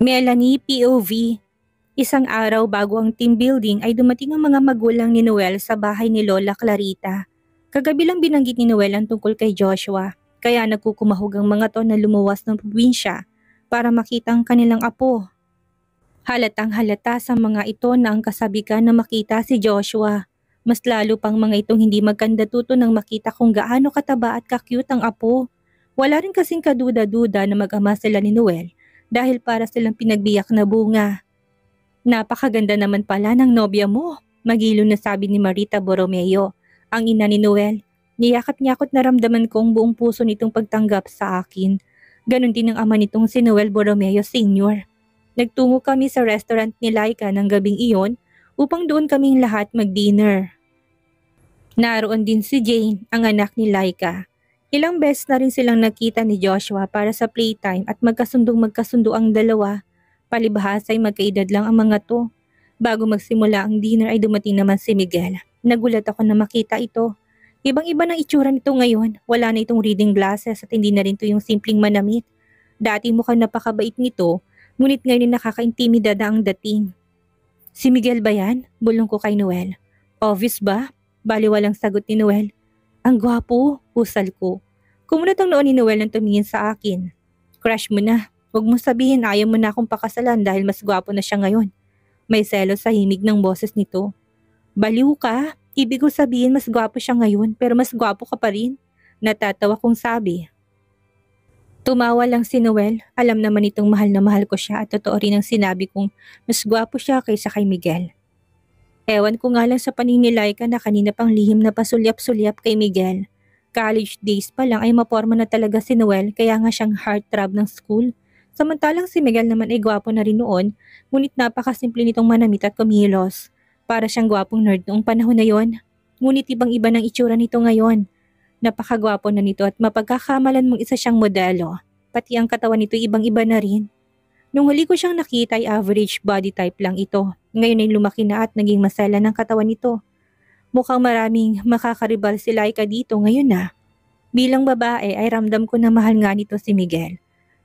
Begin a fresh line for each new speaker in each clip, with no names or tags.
Melanie POV. Isang araw bago ang team building ay dumating ang mga magulang ni Noel sa bahay ni Lola Clarita. Kagabi lang binanggit ni Noel ang tungkol kay Joshua, kaya nagkukumahog ang mga to na lumuwas ng probinsya para makita ang kanilang apo. Halatang halata sa mga ito na ang kasabikan na makita si Joshua. Mas lalo pang mga itong hindi magkandatuto nang makita kung gaano kataba at ka-cute ang apo. Wala rin kasing kaduda-duda na mag-ama sila ni Noel dahil para silang pinagbiyak na bunga. Napakaganda naman pala ng nobya mo, magilo na sabi ni Marita Borromeo, ang ina ni Noel. Niyakap-nyakot na ramdaman ko ang buong puso nitong pagtanggap sa akin. Ganon din ang ama nitong si Noel Borromeo Sr. Nagtungo kami sa restaurant ni Laika ng gabing iyon upang doon kaming lahat mag-dinner. Naroon din si Jane, ang anak ni Laika. Ilang beses na rin silang nakita ni Joshua para sa playtime at magkasundo ang dalawa. Palibhas ay magkaedad lang ang mga to. Bago magsimula ang dinner ay dumating naman si Miguel. Nagulat ako na makita ito. Ibang-iba ng itsura nito ngayon. Wala na itong reading glasses at hindi na rin to yung simpleng manamit. Dati mukhang napakabait nito, ngunit ngayon ay nakaka-intimidad ang dating. Si Miguel ba yan? Bulong ko kay Noel. Obvious ba? Baliwalang sagot ni Noel. Ang gwapo, pusal ko. Kumunot ang noon ni Noel nang tumingin sa akin. Crush mo na. Huwag mo sabihin ayaw mo na akong pakasalan dahil mas gwapo na siya ngayon. May selos sa himig ng boses nito. Baliw ka? Ibig ko sabihin mas gwapo siya ngayon pero mas gwapo ka pa rin. Natatawa kong sabi. Tumawa lang si Noel. Alam naman itong mahal na mahal ko siya at totoo rin ang sinabi kong mas gwapo siya kaysa kay Miguel. Ewan ko nga lang sa paningin ni Laika na kanina pang lihim na pasulyap-sulyap kay Miguel. College days pa lang ay maporma na talaga si Noel kaya nga siyang heartthrob ng school. Samantalang si Miguel naman ay gwapo na rin noon, ngunit napakasimple nitong manamit at kumilos. Para siyang gwapong nerd noong panahon na yon. Ngunit ibang-iba ng itsura nito ngayon. Napakagwapo na nito at mapagkakamalan mong isa siyang modelo. Pati ang katawan nito ibang-iba na rin. Nung huli ko siyang nakita ay average body type lang ito. Ngayon ay lumaki na at naging masela ng katawan nito. Mukhang maraming makakaribal si Laika dito ngayon na. Bilang babae ay ramdam ko na mahal nga nito si Miguel.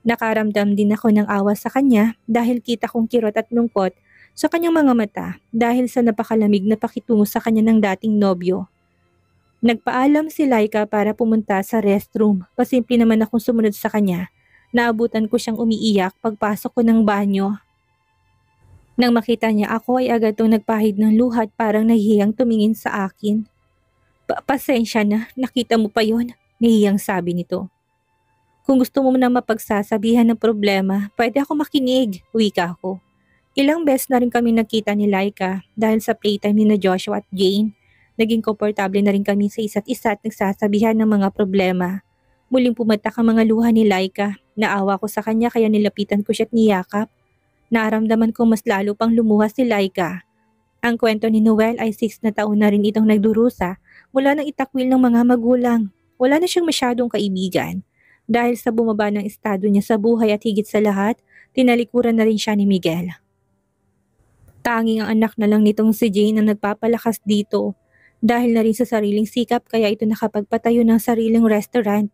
Nakaramdam din ako ng awa sa kanya dahil kita kong kirot at lungkot sa kanyang mga mata dahil sa napakalamig na pakitungo sa kanya ng dating nobyo. Nagpaalam si Laika para pumunta sa restroom. Pasimple naman akong sumunod sa kanya. Naabutan ko siyang umiiyak pagpasok ko ng banyo. Nang makita niya ako ay agad tong nagpahid ng luha at parang nahihiyang tumingin sa akin. Pasensya na, nakita mo pa yon, nahihiyang sabi nito. Kung gusto mo na mapagsasabihan ng problema, pwede ako makinig, wika ko. Ilang beses na rin kami nakita ni Laika dahil sa playtime ni na Joshua at Jane. Naging komportable na rin kami sa isa't isa at nagsasabihan ng mga problema. Muling pumatak ang mga luha ni Laika. Naawa ko sa kanya kaya nilapitan ko siya at niyakap. Naramdaman ko mas lalo pang lumuha si Laika. Ang kwento ni Noel ay 6 na taon na rin itong nagdurusa mula nang itakwil ng mga magulang. Wala na siyang masyadong kaibigan. Dahil sa bumaba ng estado niya sa buhay at higit sa lahat, tinalikuran na rin siya ni Miguel. Tanging ang anak na lang nitong si Jane ang nagpapalakas dito. Dahil na rin sa sariling sikap kaya ito nakapagpatayo ng sariling restaurant.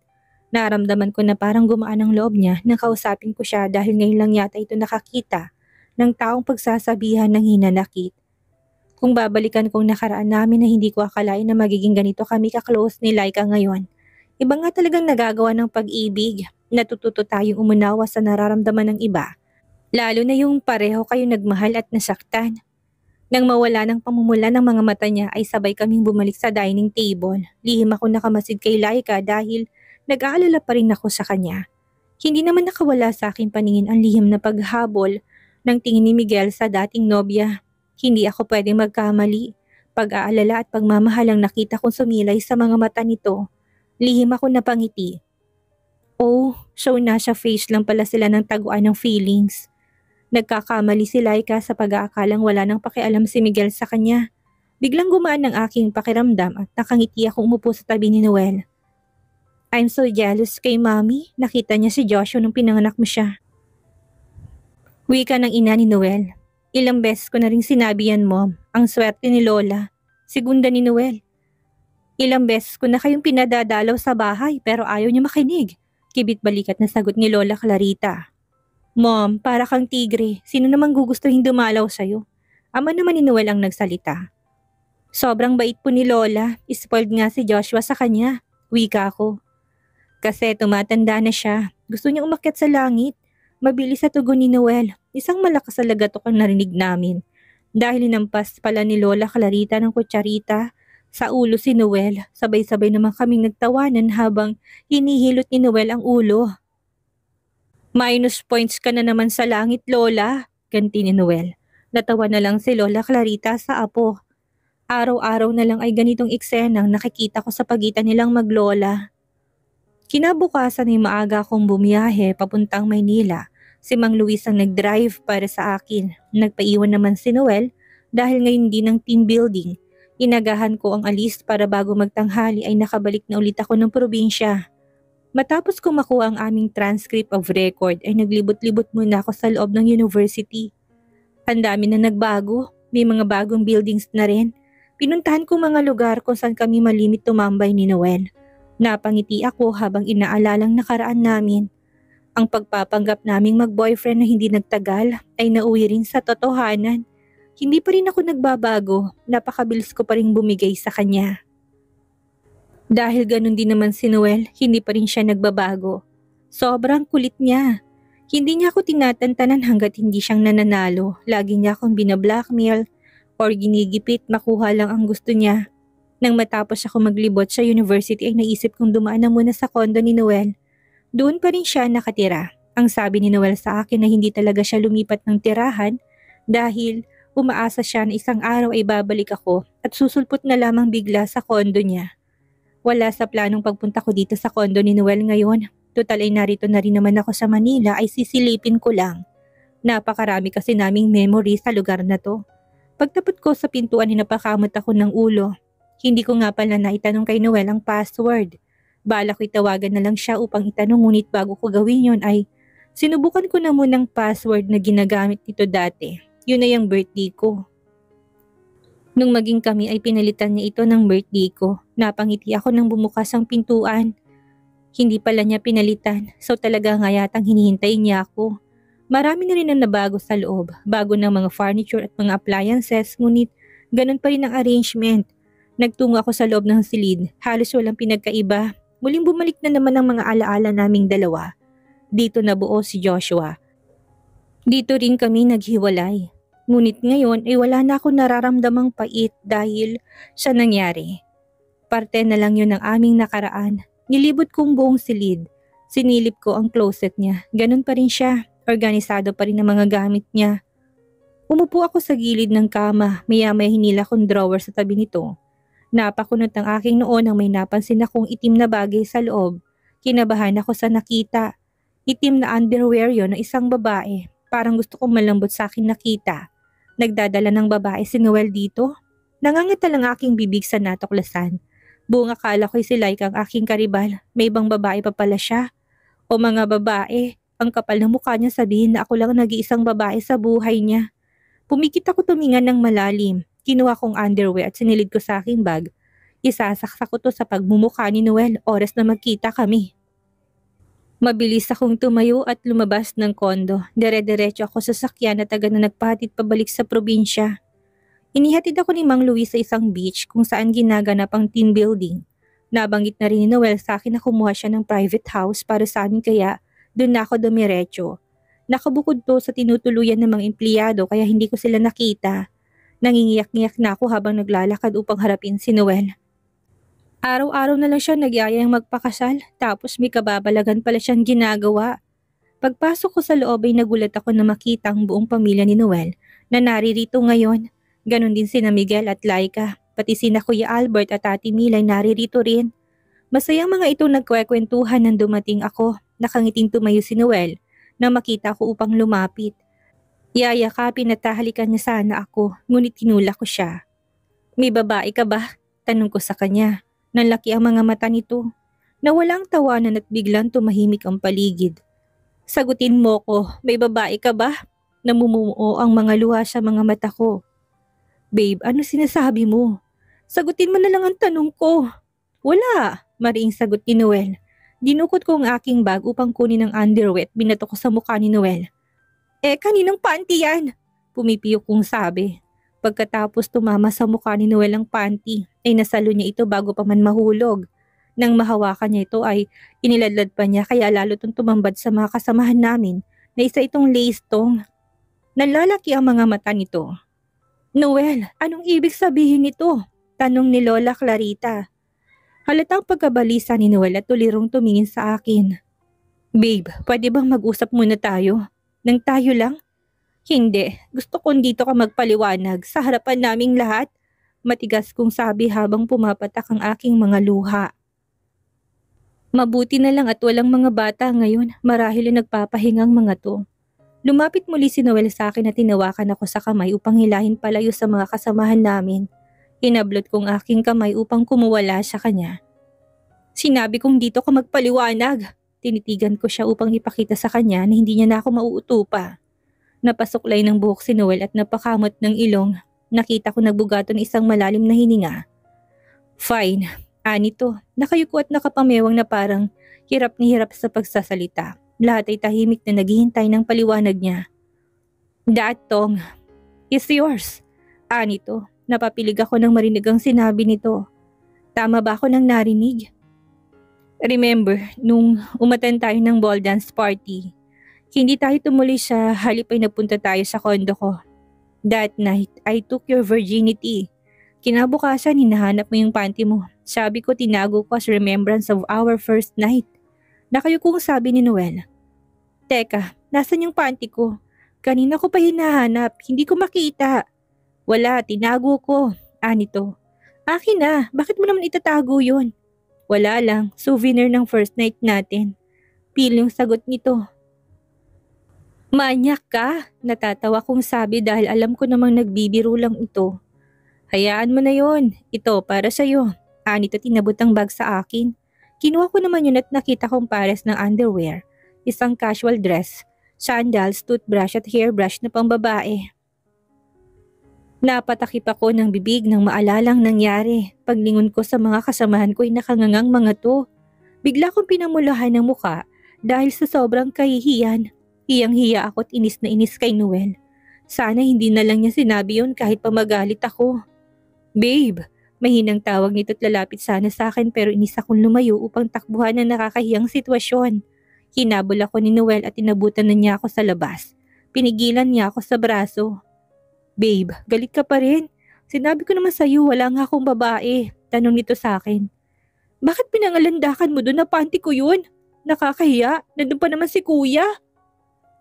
Naramdaman ko na parang gumaan ang loob niya nang kausapin ko siya dahil ngayon lang yata ito nakakita ng taong pagsasabihan ng hinanakit. Kung babalikan kong nakaraan namin na hindi ko akalain na magiging ganito kami ka-close ni Laika ngayon. Iba nga talagang nagagawa ng pag-ibig. Natututo tayong umunawa sa nararamdaman ng iba. Lalo na yung pareho kayo nagmahal at nasaktan. Nang mawala ng pamumula ng mga mata niya ay sabay kaming bumalik sa dining table. Lihim ako nakamasid kay Laika dahil nag-aalala pa rin ako sa kanya. Hindi naman nakawala sa aking paningin ang lihim na paghabol ng tingin ni Miguel sa dating nobya. Hindi ako pwedeng magkamali. Pag-aalala at pagmamahal ang nakita kong sumilay sa mga mata nito. Lihim ako napangiti. Oh, so nasa face lang pala sila ng taguan ng feelings. Nagkakamali si Laika sa pag-aakalang wala nang pakialam si Miguel sa kanya. Biglang gumaan ang aking pakiramdam at nakangiti akong umupo sa tabi ni Noel. I'm so jealous kay Mommy. Nakita niya si Joshua nung pinanganak mo siya. Wika ng ina ni Noel. Ilang beses ko na rin sinabi yan, Mom. Ang swerte ni Lola. Segunda ni Noel. Ilang beses ko na kayong pinadadalaw sa bahay pero ayaw niyo makinig. Kibit balikat na sagot ni Lola Clarita. Mom, para kang tigre. Sino namang gugustuhin dumalaw sa'yo? Ama naman ni Noel ang nagsalita. Sobrang bait po ni Lola. Spoiled nga si Joshua sa kanya. Wika ko. Kasi tumatanda na siya. Gusto niya umakyat sa langit. Mabilis sa tugon ni Noel. Isang malakas na lagatok ang narinig namin. Dahil hinampas pala ni Lola Clarita ng kutsarita sa ulo si Noel. Sabay-sabay naman kaming nagtawanan habang hinihilot ni Noel ang ulo. Minus points ka na naman sa langit, Lola. Ganti ni Noel. Natawa na lang si Lola Clarita sa apo. Araw-araw na lang ay ganitong eksenang nakikita ko sa pagitan nilang maglola. Kinabukasan ay maaga akong bumiyahe papuntang Maynila. Si Mang Luis ang nag-drive para sa akin. Nagpaiwan naman si Noel dahil ngayon din ng team building. Inagahan ko ang alis para bago magtanghali ay nakabalik na ulit ako ng probinsya. Matapos ko makuha ang aming transcript of record ay naglibot-libot muna ako sa loob ng university. Ang dami na nagbago, may mga bagong buildings na rin. Pinuntahan ko mga lugar kung saan kami malimit tumambay ni Noel. Napangiti ako habang inaalalang nakaraan namin. Ang pagpapanggap naming mag-boyfriend na hindi nagtagal ay nauwi rin sa totohanan. Hindi pa rin ako nagbabago, napakabilis ko pa rin bumigay sa kanya. Dahil ganun din naman si Noel, hindi pa rin siya nagbabago. Sobrang kulit niya. Hindi niya ako tinatantanan hanggat hindi siyang nananalo. Lagi niya akong binablackmail or ginigipit, makuha lang ang gusto niya. Nang matapos ako maglibot sa university ay naisip kong dumaan na muna sa kondo ni Noel. Doon pa rin siya nakatira. Ang sabi ni Noel sa akin na hindi talaga siya lumipat ng tirahan dahil umaasa siya na isang araw ay babalik ako at susulpot na lamang bigla sa kondo niya. Wala sa planong pagpunta ko dito sa kondo ni Noel ngayon. Total ay narito na rin naman ako sa Manila ay sisilipin ko lang. Napakarami kasi naming memory sa lugar na to. Pagtapot ko sa pintuan ay napakamot ako ng ulo. Hindi ko nga pala naitanong kay Noel ang password. Balak ko'y tawagan na lang siya upang itanong ngunit bago ko gawin yon ay sinubukan ko na munang password na ginagamit nito dati. Yun ay ang birthday ko. Nung maging kami ay pinalitan niya ito ng birthday ko. Napangiti ako nang bumukas ang pintuan. Hindi pala niya pinalitan, so talaga nga yatang hinihintay niya ako. Marami na rin ang nabago sa loob, bago ng mga furniture at mga appliances, ngunit ganun pa rin ang arrangement. Nagtungo ako sa loob ng silid, halos walang pinagkaiba. Muling bumalik na naman ang mga alaala naming dalawa. Dito nabuo si Joshua. Dito rin kami naghiwalay. Ngunit ngayon ay wala na ako nararamdamang pait dahil sa nangyari. Parte na lang yun ng aming nakaraan. Nilibot kong buong silid. Sinilip ko ang closet niya. Ganun pa rin siya. Organisado pa rin ang mga gamit niya. Umupo ako sa gilid ng kama. Maya-maya hinila kong drawer sa tabi nito. Napakunot ang aking noo nang may napansin akong itim na bagay sa loob. Kinabahan ako sa nakita. Itim na underwear yon ng isang babae. Parang gusto kong malambot sa akin nakita. Nagdadala ng babae si Noel dito? Nangangatal ang aking bibig sa natuklasan. Buong akala ko'y si Laika ang aking karibal. May ibang babae pa pala siya. O mga babae. Ang kapal ng mukha niya sabihin na ako lang nag-iisang babae sa buhay niya. Pumikit ako tumingan ng malalim. Kinuha kong underwear at sinilid ko sa aking bag. Isasaksak ko to sa pagmumukha ni Noel oras na magkita kami. Mabilis akong tumayo at lumabas ng kondo. Dire-diretso ako sa sakyan at agad na nagpahatid pabalik sa probinsya. Inihatid ako ni Mang Luis sa isang beach kung saan ginaganap ang team building. Nabanggit na rin ni Noel sa akin na kumuha siya ng private house para sa amin kaya doon na ako dumiretso. Nakabukod to sa tinutuluyan ng mga empleyado kaya hindi ko sila nakita. Nangingiyak-ngiyak na ako habang naglalakad upang harapin si Noel. Araw-araw na lang siya nagyayang magpakasal tapos may kababalagan pala siyang ginagawa. Pagpasok ko sa loob ay nagulat ako na makita ang buong pamilya ni Noel na naririto ngayon. Ganon din sina Miguel at Laika, pati sina Kuya Albert at Ate Mila ay naririto rin. Masayang mga itong nagkwekwentuhan nang dumating ako. Nakangiting tumayo si Noel na makita ko upang lumapit. Yayakapin at tahalikan niya sana ako, ngunit tinulak ko siya. May babae ka ba? Tanong ko sa kanya. Nanlaki ang mga mata nito. Nawala ang tawanan at biglang tumahimik ang paligid. Sagutin mo ko, may babae ka ba? Namumuo ang mga luha sa mga mata ko. Babe, ano sinasabi mo? Sagutin mo na lang ang tanong ko. Wala, mariing sagot ni Noel. Dinukot ko ang aking bag upang kunin ang underwear at binato ko sa mukha ni Noel. Kaninang panty yan? Pumipiyok kong sabi. Pagkatapos tumama sa mukha ni Noel ang panty, ay nasalo niya ito bago pa man mahulog. Nang mahawakan niya ito ay iniladlad pa niya kaya lalo itong tumambad sa mga kasamahan namin na isa itong lace tong. Nalalaki ang mga mata nito. Noel, anong ibig sabihin nito? Tanong ni Lola Clarita. Halatang pagkabalisa ni Noel at tulirong tumingin sa akin. Babe, pwede bang mag-usap muna tayo? Nang tayo lang? Hindi, gusto kong dito ka magpaliwanag sa harapan naming lahat. Matigas kong sabi habang pumapatak ang aking mga luha. Mabuti na lang at walang mga bata ngayon, marahil ay nagpapahingang mga to. Lumapit muli si Noel sa akin at tinawakan ako sa kamay upang hilahin palayo sa mga kasamahan namin. Inablot kong aking kamay upang kumuwala sa kanya. Sinabi kong dito ka magpaliwanag. Tinitigan ko siya upang ipakita sa kanya na hindi niya na ako mauuto pa. Napasuklay ng buhok si Noel at napakamot ng ilong. Nakita ko nagbugaton isang malalim na hininga. Fine, anito, nakayuko at nakapamewang na parang hirap ni hirap sa pagsasalita. Lahat ay tahimik na naghihintay ng paliwanag niya. That tongue is yours. Anito, napapilig ako nang marinig ang sinabi nito. Tama ba ako nang narinig? Remember, nung umattend tayo ng ball dance party, hindi tayo tumuloy sa halip ay napunta tayo sa kondo ko. That night, I took your virginity. Kinabukasan, hinahanap mo yung panty mo. Sabi ko tinago ko as remembrance of our first night. Nakayukong sabi ni Noel. Teka, nasan yung panty ko? Kanina ko pa hinahanap, hindi ko makita. Wala, tinago ko. Anito. Akin na, bakit mo naman itatago yun? Wala lang, souvenir ng first night natin. Pil yung sagot nito. Manyak ka? Natatawa kong sabi dahil alam ko namang nagbibiro lang ito. Hayaan mo na yon, ito para sa'yo. Anito tinabot ang bag sa akin. Kinuha ko naman yun at nakita kong pares ng underwear, isang casual dress, sandals, toothbrush at hairbrush na pambabae. Napatakip ako ng bibig nang maalalang nangyari. Paglingon ko sa mga kasamahan ko ay nakangangang mga to. Bigla kong pinamulahan ng muka dahil sa sobrang kahihiyan. Hiyang-hiya ako at inis na inis kay Noel. Sana hindi na lang niya sinabi yun kahit pa magalit ako. Babe, mahinang tawag nito at lalapit sana sa akin pero inis akong lumayo upang takbuhan ang nakakahiyang sitwasyon. Hinabol ako ni Noel at inabutan na niya ako sa labas. Pinigilan niya ako sa braso. Babe, galit ka pa rin? Sinabi ko naman sa'yo wala nga akong babae. Tanong nito sa akin. Bakit pinangalandakan mo doon na panty ko yun? Nakakahiya, nandun pa naman si kuya.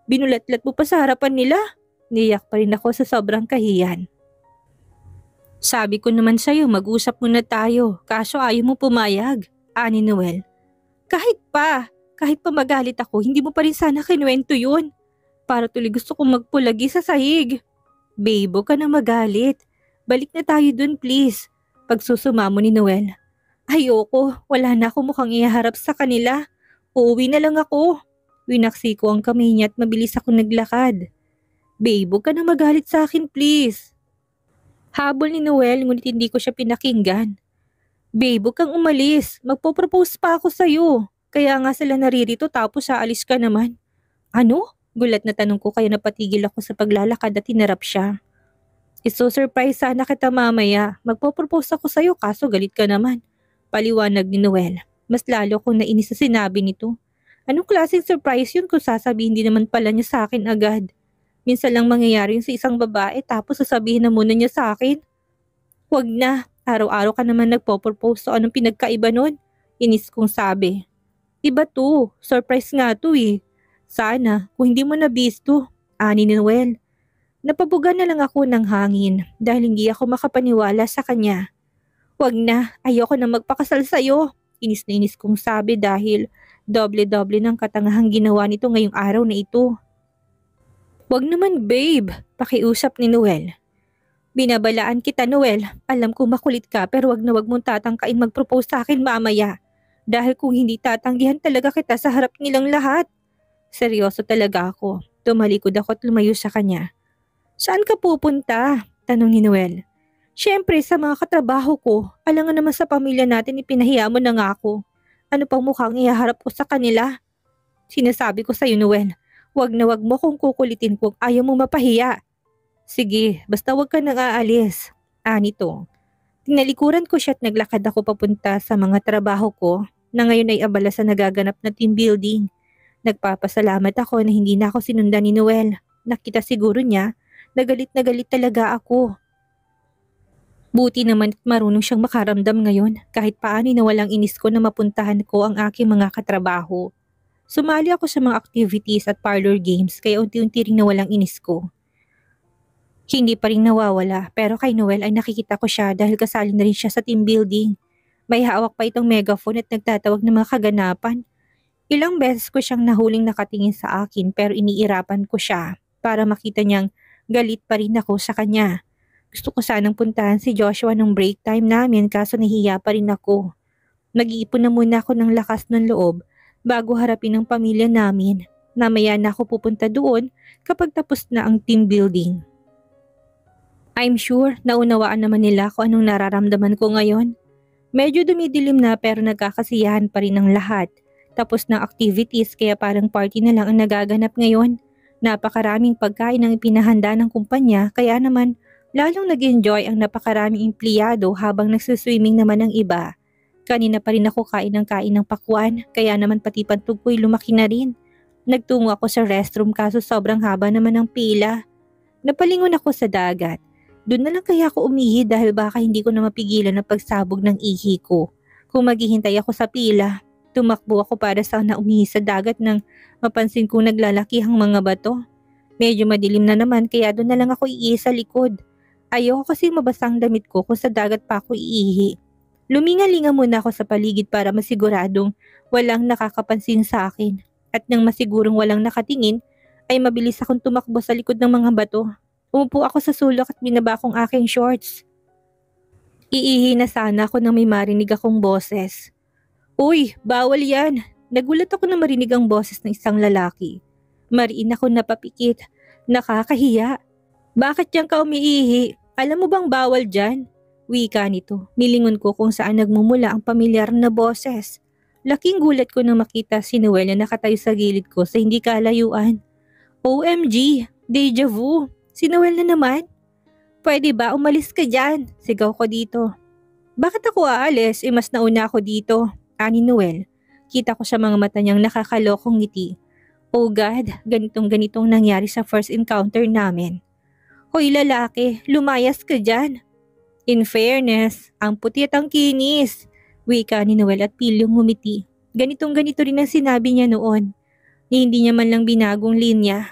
Binulatlat mo pa sa harapan nila. Niyak pa rin ako sa sobrang kahiyan. Sabi ko naman sa'yo mag-usap muna tayo, kaso ayaw mo pumayag, ani Noel. Kahit pa magalit ako, hindi mo pa rin sana kinuwento yun. Para tuloy gusto kong magpulagi sa sahig. Babe, huwag ka na magalit. Balik na tayo dun please. Pagsusumamo ni Noel. Ayoko, wala na ako mukhang iharap sa kanila. Uuwi na lang ako. Winaksi ko ang kamay niya at mabilis ako naglakad. Babe, huwag ka na magalit sa akin please. Habol ni Noel ngunit hindi ko siya pinakinggan. Babe, huwag kang umalis. Magpo-propose pa ako sa'yo. Kaya nga sila naririto tapos aalis ka naman. Ano? Gulat na tanong ko kaya napatigil ako sa paglalakad at hinarap siya. Iso-surprise sana kita mamaya. Magpo-propose ako sa'yo kaso galit ka naman. Paliwanag ni Noel. Mas lalo kong nainis sa sinabi nito. Anong klaseng surprise yun kung sasabihin din naman pala niya sa akin agad? Minsan lang mangyayari yun sa isang babae tapos sasabihin na muna niya sa akin. Huwag na, araw-araw ka naman nagpo-propose so anong pinagkaiba nun? Inis kong sabi. Iba to, surprise nga to eh. Sana, kung hindi mo nabisto, ani ni Noel. Napabuga na lang ako ng hangin dahil hindi ako makapaniwala sa kanya. Huwag na, ayoko na magpakasal sa'yo. Inis na inis kong sabi dahil doble-doble ng katangahang ginawa nito ngayong araw na ito. Wag naman babe, pakiusap ni Noel. Binabalaan kita Noel, alam ko makulit ka pero wag na wag mong tatangkain mag-propose sa akin mamaya. Dahil kung hindi tatanggihan talaga kita sa harap nilang lahat. Seryoso talaga ako, tumalikod ako at lumayo sa kanya. Saan ka pupunta? Tanong ni Noel. Siyempre sa mga katrabaho ko, alangan naman sa pamilya natin ipinahiya mo na nga ako. Ano pang mukhang ihaharap ko sa kanila? Sinasabi ko sa'yo Noel. Wag na wag mo kung kukulitin kung ayaw mo mapahiya. Sige, basta wag ka nang aalis. Nito. Tinalikuran ko siya at naglakad ako papunta sa mga trabaho ko na ngayon ay abala sa nagaganap na team building. Nagpapasalamat ako na hindi na ako sinundan ni Noel. Nakita siguro niya na galit talaga ako. Buti naman at marunong siyang makaramdam ngayon kahit paano na walang inis ko na mapuntahan ko ang aking mga katrabaho. Sumali ako sa mga activities at parlor games kaya unti-unti ring nawalang inis ko. Hindi pa rin nawawala pero kay Noel ay nakikita ko siya dahil kasali na rin siya sa team building. May hawak pa itong megaphone at nagtatawag ng mga kaganapan. Ilang beses ko siyang nahuling nakatingin sa akin pero iniirapan ko siya para makita niyang galit pa rin ako sa kanya. Gusto ko sanang puntahan si Joshua nung break time namin kaso nahiya pa rin ako. Nag-iipon na muna ako ng lakas ng loob bago harapin ang pamilya namin. Namaya na ako pupunta doon kapag tapos na ang team building. I'm sure naunawaan naman nila kung anong nararamdaman ko ngayon. Medyo dumidilim na pero nagkakasiyahan pa rin ang lahat. Tapos ng activities kaya parang party na lang ang nagaganap ngayon. Napakaraming pagkain ang ipinahanda ng kumpanya kaya naman lalong nag-enjoy ang napakaraming empleyado habang nagsiswimming naman ang iba. Kanina pa rin ako kain ng pakwan kaya naman pati pantog ko'y lumaki na rin. Nagtungo ako sa restroom kaso sobrang haba naman ng pila. Napalingon ako sa dagat. Doon na lang kaya ako umihi dahil baka hindi ko na mapigilan ang pagsabog ng ihi ko. Kung maghihintay ako sa pila, tumakbo ako para sana umihi sa dagat nang mapansin kong naglalaki ang mga bato. Medyo madilim na naman kaya doon na lang ako iihi sa likod. Ayoko kasi mabasang damit ko kung sa dagat pa ako iihi. Luminga-linga muna ako sa paligid para masiguradong walang nakakapansin sa akin. At nang masigurong walang nakatingin, ay mabilis akong tumakbo sa likod ng mga bato. Umupo ako sa sulok at binaba kong aking shorts. Iihi na sana ako nang may marinig akong boses. Uy, bawal yan! Nagulat ako na marinig ang boses ng isang lalaki. Mariin ako napapikit. Nakakahiya. Bakit yan ka umiihi? Alam mo bang bawal dyan? Wika nito. Nilingon ko kung saan nagmumula ang pamilyar na boses. Laking gulat ko nang makita si Noel na nakatayo sa gilid ko sa hindi kalayuan. OMG! Deja vu! Si Noel na naman? Pwede ba umalis ka dyan? Sigaw ko dito. Bakit ako aalis? Mas nauna ako dito. Ani Noel. Kita ko sa mga mata niyang nakakalokong ngiti. Oh God, ganitong nangyari sa first encounter namin. Hoy lalaki, lumayas ka dyan. In fairness, ang puti at ang kinis. Wika ni Noel at pilyong ngumiti. Ganito rin ang sinabi niya noon. Hindi niya man lang binagong linya.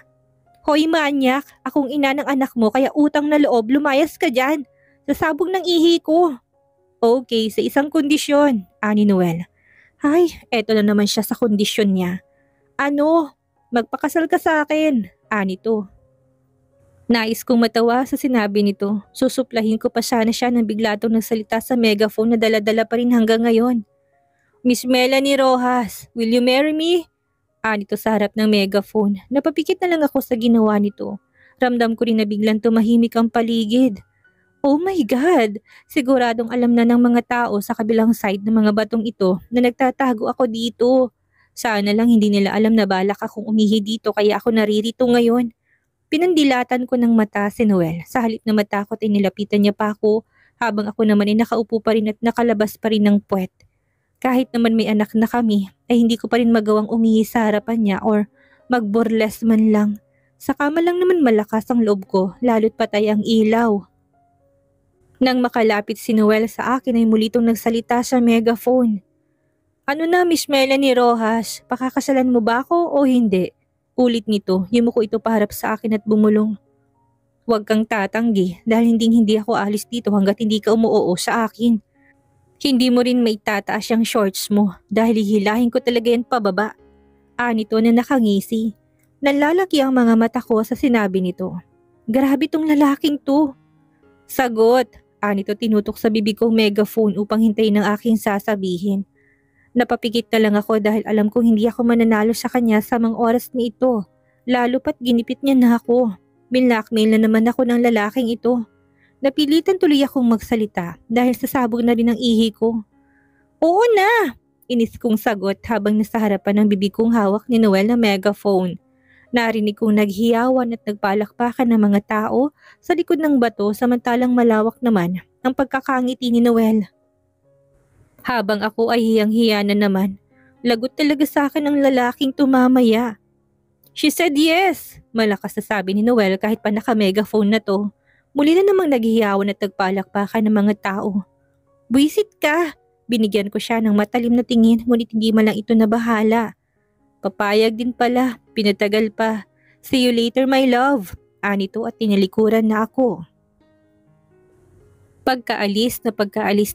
Hoy manyak, akong ina ng anak mo kaya utang na loob, lumayas ka dyan. Sasabog ng ihi ko. Okay, sa isang kondisyon, ani Noel. Ay, eto na naman siya sa kondisyon niya. Ano? Magpakasal ka sa akin, ani to. Nais kong matawa sa sinabi nito. Susuplahin ko pa sana siya nang bigla itong nagsalita sa megaphone na dala-dala pa rin hanggang ngayon. Miss Melanie Rojas, will you marry me? Nito sa harap ng megaphone. Napapikit na lang ako sa ginawa nito. Ramdam ko rin na biglang tumahimik ang paligid. Oh my God! Siguradong alam na ng mga tao sa kabilang side ng mga batong ito na nagtatago ako dito. Sana lang hindi nila alam na balak akong umihi dito kaya ako naririto ngayon. Pinandilatan ko ng mata si Noel. Sa halip na matakot ay nilapitan niya pa ako habang ako naman ay nakaupo pa rin at nakalabas pa rin ng puwet. Kahit naman may anak na kami, ay hindi ko pa rin magawang umihi sa harapan niya or magborles man lang. Sa kama lang naman malakas ang loob ko, lalo't patay ang ilaw. Nang makalapit si Noel sa akin ay muli itong nagsalita sa megaphone. Ano na Miss Melanie Rojas, pakakasalan mo ba ako o hindi? Ulit nito, yumuko ito paharap sa akin at bumulong. Huwag kang tatanggi dahil hindi ako alis dito hanggat hindi ka umuoo sa akin. Hindi mo rin may tataas yung shorts mo dahil hihilahin ko talaga yan pababa. Nito na nakangisi. Nalalaki ang mga mata ko sa sinabi nito. Grabe tong lalaking to. Sagot. Nito tinutok sa bibig kong megaphone upang hintayin ang aking sasabihin. Napapikit na lang ako dahil alam kong hindi ako mananalo sa kanya sa mga oras ni ito. Lalo pat ginipit niya na ako. Binlackmail na naman ako ng lalaking ito. Napilitan tuloy akong magsalita dahil sasabog na rin ang ihi ko. Oo na! Inis kong sagot habang nasa harapan ng bibig kong hawak ni Noel na megaphone. Narinig kong naghiyawan at nagpalakpakan ng mga tao sa likod ng bato samantalang malawak naman ang pagkakangiti ni Noel. Habang ako ay hiyang-hiya na naman, lagot talaga sa akin ang lalaking tumamaya. She said yes! Malakas na sabi ni Noel kahit pa naka-megaphone na to. Muli na namang naghihiyawan at nagpalakpakan ng mga tao. Buisit ka! Binigyan ko siya ng matalim na tingin ngunit hindi man lang ito nabahala. Papayag din pala, pinatagal pa. See you later my love. Anito at tinalikuran na ako. Pagkaalis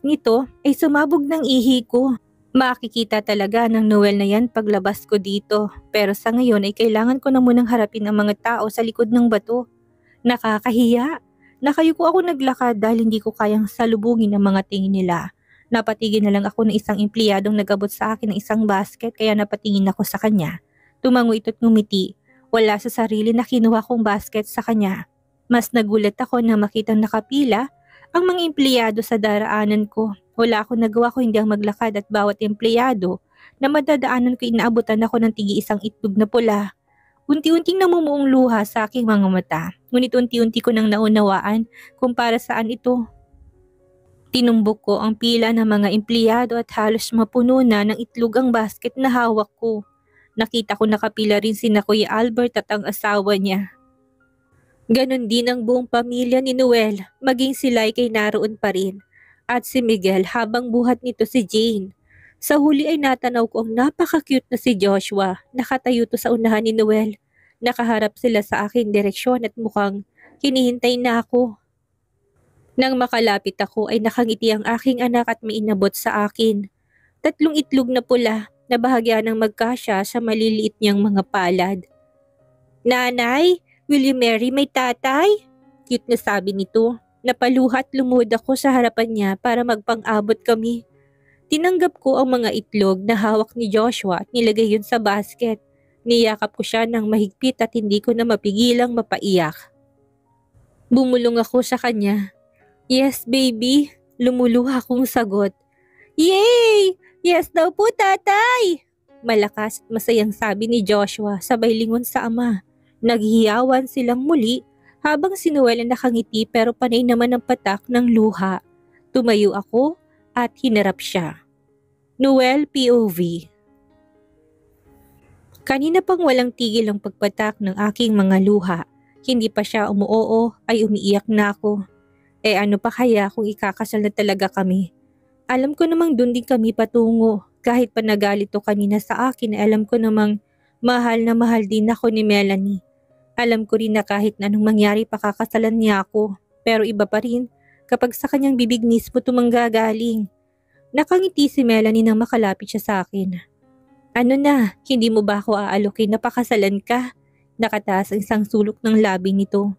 nito ay sumabog ng ihi ko. Makikita talaga ng Noel na yan paglabas ko dito. Pero sa ngayon ay kailangan ko na munang harapin ang mga tao sa likod ng bato. Nakakahiya. Nakayuko ako naglakad dahil hindi ko kayang salubungin ang mga tingin nila. Napatigil na lang ako ng isang empleyadong nagabot sa akin ng isang basket kaya napatingin ako sa kanya. Tumango ito't ngumiti. Wala sa sarili na kinuha kong basket sa kanya. Mas nagulat ako na makitang nakapila ang mga empleyado sa daraanan ko. Wala akong nagawa ko hindi ang maglakad at bawat empleyado na madadaanan ko inaabutan ako ng tigi-isang itlog na pula. Unti-unting namumuong luha sa aking mga mata. Ngunit unti-unti ko nang naunawaan kung para saan ito. Tinumbok ko ang pila ng mga empleyado at halos mapuno na ng itlog ang basket na hawak ko. Nakita ko nakapila rin sina Kuya Albert at ang asawa niya. Ganon din ang buong pamilya ni Noel, maging sila ay naroon pa rin. At si Miguel habang buhat nito si Jane. Sa huli ay natanaw ko ang napaka-cute na si Joshua. Nakatayo to sa unahan ni Noel. Nakaharap sila sa aking direksyon at mukhang hinihintay na ako. Nang makalapit ako ay nakangiti ang aking anak at may inabot sa akin. 3 itlog na pula na bahagya ng magkasya sa maliliit niyang mga palad. Nanay, will you marry my tatay? Cute na sabi nito. Napaluhat lumuhod ako sa harapan niya para magpang-abot kami. Tinanggap ko ang mga itlog na hawak ni Joshua at nilagay yun sa basket. Niyakap ko siya ng mahigpit at hindi ko na mapigilang mapaiyak. Bumulong ako sa kanya. Yes, baby. Lumuluha akong sagot. Yay! Yes daw po, tatay! Malakas at masayang sabi ni Joshua sabay lingon sa ama. Naghiyawan silang muli habang si Noel ay nakangiti pero panay naman ang patak ng luha. Tumayo ako at hinarap siya. Noel POV. Kanina pang walang tigil ang pagpatak ng aking mga luha. Hindi pa siya umuoo ay umiiyak na ako. Ano pa kaya kung ikakasal na talaga kami? Alam ko namang dun din kami patungo. Kahit pa nagalit to kanina sa akin, alam ko namang mahal na mahal din ako ni Melanie. Alam ko rin na kahit na anong mangyari pakakasalan niya ako. Pero iba pa rin kapag sa kanyang bibig mismo tumanggagaling. Nakangiti si Melanie nang makalapit siya sa akin. Ano na, hindi mo ba ako aalokin na pakasalan ka? Nakataas ang isang sulok ng labi nito.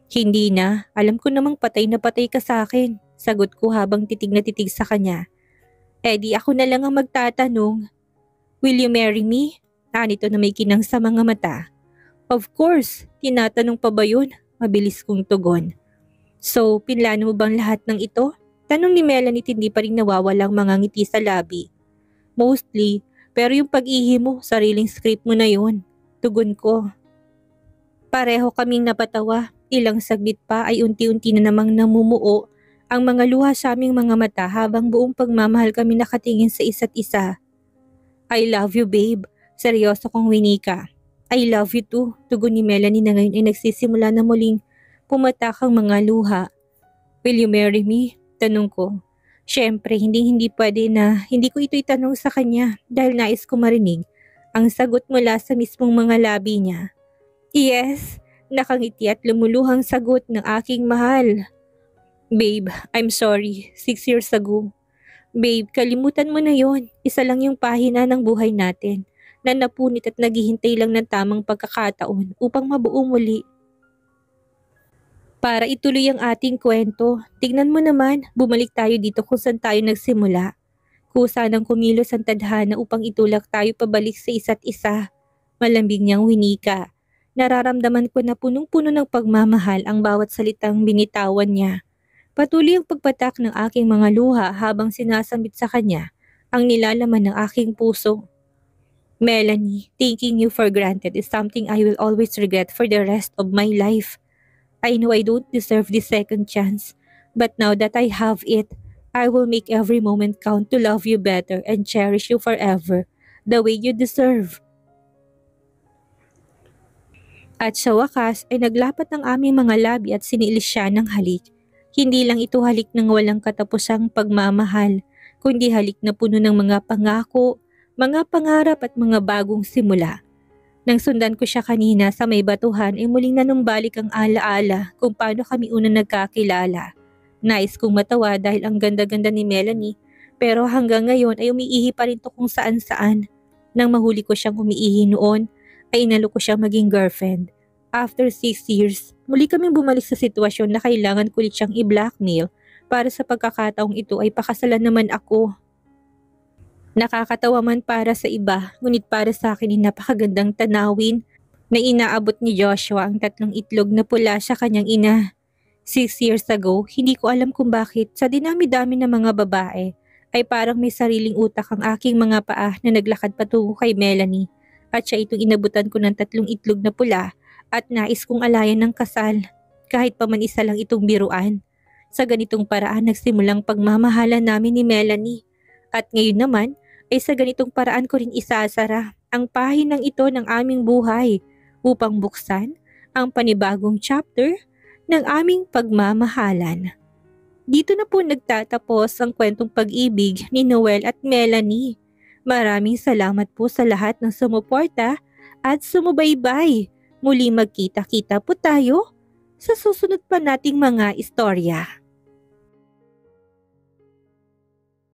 Hindi na, alam ko namang patay na patay ka sa akin. Sagot ko habang titig na titig sa kanya. Di ako na lang ang magtatanong. Will you marry me? Nito na may kinang sa mga mata. Of course, tinatanong pa ba yun? Mabilis kong tugon. So, pinlano mo bang lahat ng ito? Tanong ni Melanie hindi pa rin nawawalang mga ngiti sa labi. Mostly, pero yung pag-ihi mo, sariling script mo na yun. Tugon ko. Pareho kaming napatawa. Ilang saglit pa ay unti-unti na namang namumuo ang mga luha sa aming mga mata habang buong pagmamahal kami nakatingin sa isa't isa. I love you babe. Seryoso kong winika. I love you too. Tugon ni Melanie na ngayon ay nagsisimula na muling pumatak ang mga luha. Will you marry me? Tanong ko. Siyempre, hindi pwede na hindi ko ito itanong sa kanya dahil nais ko marinig ang sagot mula sa mismong mga labi niya. Yes, nakangiti at lumuluhang sagot ng aking mahal. Babe, I'm sorry. 6 years ago. Babe, kalimutan mo na yon. Isa lang yung pahina ng buhay natin na napunit at naghihintay lang ng tamang pagkakataon upang mabuo muli. Para ituloy ang ating kwento, tignan mo naman, bumalik tayo dito kung saan tayo nagsimula. Kusa ng kumilos ang tadhana upang itulak tayo pabalik sa isa't isa. Malambing niyang winika. Nararamdaman ko na punong-puno ng pagmamahal ang bawat salitang binitawan niya. Patuloy ang pagpatak ng aking mga luha habang sinasambit sa kanya ang nilalaman ng aking puso. Melanie, taking you for granted is something I will always regret for the rest of my life. I know I don't deserve this second chance, but now that I have it, I will make every moment count to love you better and cherish you forever, the way you deserve. At sa wakas ay naglapat ang aming mga labi at sinilis siya ng halik. Hindi lang ito halik ng walang katapusang pagmamahal, kundi halik na puno ng mga pangako, mga pangarap at mga bagong simula. Nang sundan ko siya kanina sa may batuhan ay muling nanumbalik ang alaala kung paano kami unang nagkakilala. Nais kong matawa dahil ang ganda-ganda ni Melanie, pero hanggang ngayon ay umiihi pa rin to kung saan-saan. Nang mahuli ko siyang umiihi noon, ay inalo ko siyang maging girlfriend. After 6 years, muli kaming bumalik sa sitwasyon na kailangan ko ulit siyang i-blackmail para sa pagkakataong ito ay pakasalan naman ako. Nakakatawa man para sa iba, ngunit para sa akin ay napakagandang tanawin na inaabot ni Joshua ang 3 itlog na pula sa kanyang ina. 6 years ago, hindi ko alam kung bakit sa dinami-dami ng mga babae ay parang may sariling utak ang aking mga paa na naglakad patungo kay Melanie at siya itong inabutan ko ng 3 itlog na pula at nais kong alayan ng kasal kahit pa man isa lang itong biruan. Sa ganitong paraan nagsimulang pagmamahalan namin ni Melanie at ngayon naman ay sa ganitong paraan ko rin isasara ang pahinang ito ng aming buhay upang buksan ang panibagong chapter ng aming pagmamahalan. Dito na po nagtatapos ang kwentong pag-ibig ni Noel at Melanie. Maraming salamat po sa lahat ng sumuporta at sumubaybay. Muli magkita-kita po tayo sa susunod pa nating mga istorya.